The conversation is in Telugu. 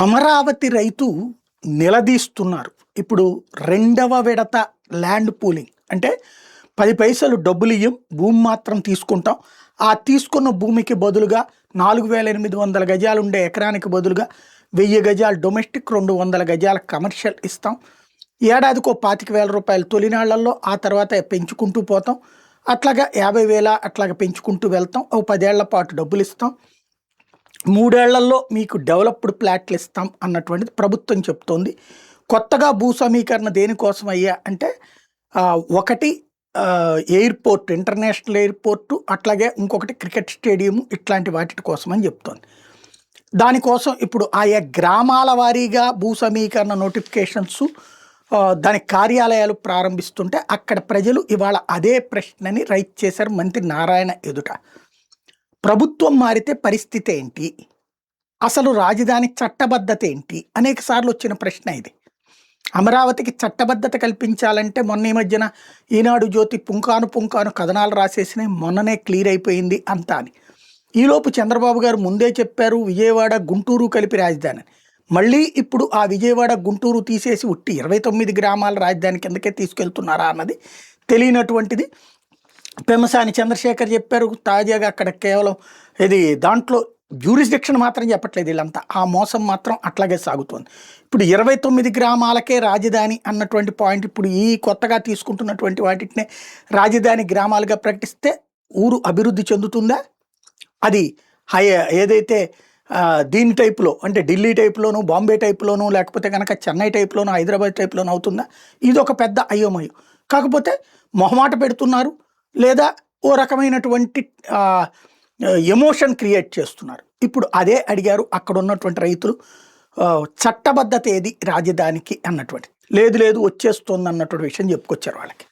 అమరావతి రైతు నిలదీస్తున్నారు. ఇప్పుడు రెండవ విడత ల్యాండ్ పూలింగ్ అంటే 10 పైసలు డబ్బులియ్యం, భూమి మాత్రం తీసుకుంటాం. ఆ తీసుకున్న భూమికి బదులుగా 4800 గజాలు ఉండే ఎకరానికి బదులుగా 1000 గజాలు డొమెస్టిక్, 200 గజాల కమర్షియల్ ఇస్తాం. ఏడాదికో 25,000 రూపాయలు తొలినాళ్లలో, ఆ తర్వాత పెంచుకుంటూ పోతాం. అట్లాగా 50,000 అట్లాగా పెంచుకుంటూ వెళ్తాం. ఓ 10 ఏళ్ల పాటు డబ్బులు ఇస్తాం. 3 ఏళ్లలో మీకు డెవలప్డ్ ప్లాట్లు ఇస్తాం అన్నటువంటిది ప్రభుత్వం చెప్తోంది. కొత్తగా భూ సమీకరణ దేనికోసం అయ్యా అంటే ఒకటి ఎయిర్పోర్ట్, ఇంటర్నేషనల్ ఎయిర్పోర్టు, అట్లాగే ఇంకొకటి క్రికెట్ స్టేడియం, ఇట్లాంటి వాటి కోసం అని చెప్తోంది. దానికోసం ఇప్పుడు ఆయా గ్రామాల వారీగా భూ సమీకరణ నోటిఫికేషన్స్, దాని కార్యాలయాలు ప్రారంభిస్తుంటే అక్కడ ప్రజలు ఇవాళ అదే ప్రశ్నని రైట్ చేశారు మంత్రి నారాయణ ఎదుట. ప్రభుత్వం మారితే పరిస్థితి ఏంటి, అసలు రాజధాని చట్టబద్ధత ఏంటి అనేక సార్లు వచ్చిన ప్రశ్న ఇది. అమరావతికి చట్టబద్ధత కల్పించాలంటే మొన్న ఈ మధ్యన ఈనాడు జ్యోతి పుంకాను కథనాలు రాసేసినాయి, మొన్ననే క్లియర్ అయిపోయింది అంతా అని. ఈలోపు చంద్రబాబు గారు ముందే చెప్పారు విజయవాడ గుంటూరు కలిపి రాజధాని. మళ్ళీ ఇప్పుడు ఆ విజయవాడ గుంటూరు తీసేసి ఉట్టి 29 గ్రామాల రాజధాని కిందకే తీసుకెళ్తున్నారా అన్నది తెలియనటువంటిది. పెమ్మసాని చంద్రశేఖర్ చెప్పారు తాజాగా అక్కడ కేవలం ఇది దాంట్లో జ్యూరిస్డిక్షన్ మాత్రం చెప్పట్లేదు వీళ్ళంతా, ఆ మోసం మాత్రం అట్లాగే సాగుతోంది. ఇప్పుడు 29 గ్రామాలకే రాజధాని అన్నటువంటి పాయింట్ ఇప్పుడు ఈ కొత్తగా తీసుకుంటున్నటువంటి వాటినే రాజధాని గ్రామాలుగా ప్రకటిస్తే ఊరు అభివృద్ధి చెందుతుందా? అది ఏదైతే దీని టైపులో అంటే ఢిల్లీ టైపులోను, బాంబే టైపులోను, లేకపోతే కనుక చెన్నై టైపులోను, హైదరాబాద్ టైపులోను అవుతుందా? ఇది ఒక పెద్ద అయోమయం. కాకపోతే మొహమాట పెడుతున్నారు, లేదా ఓ రకమైనటువంటి ఎమోషన్ క్రియేట్ చేస్తున్నారు. ఇప్పుడు అదే అడిగారు అక్కడ ఉన్నటువంటి రైతులు, చట్టబద్ధత ఏది రాజధానికి అన్నటువంటి. లేదు వచ్చేస్తుంది అన్నటువంటి విషయం చెప్పుకొచ్చారు వాళ్ళకి.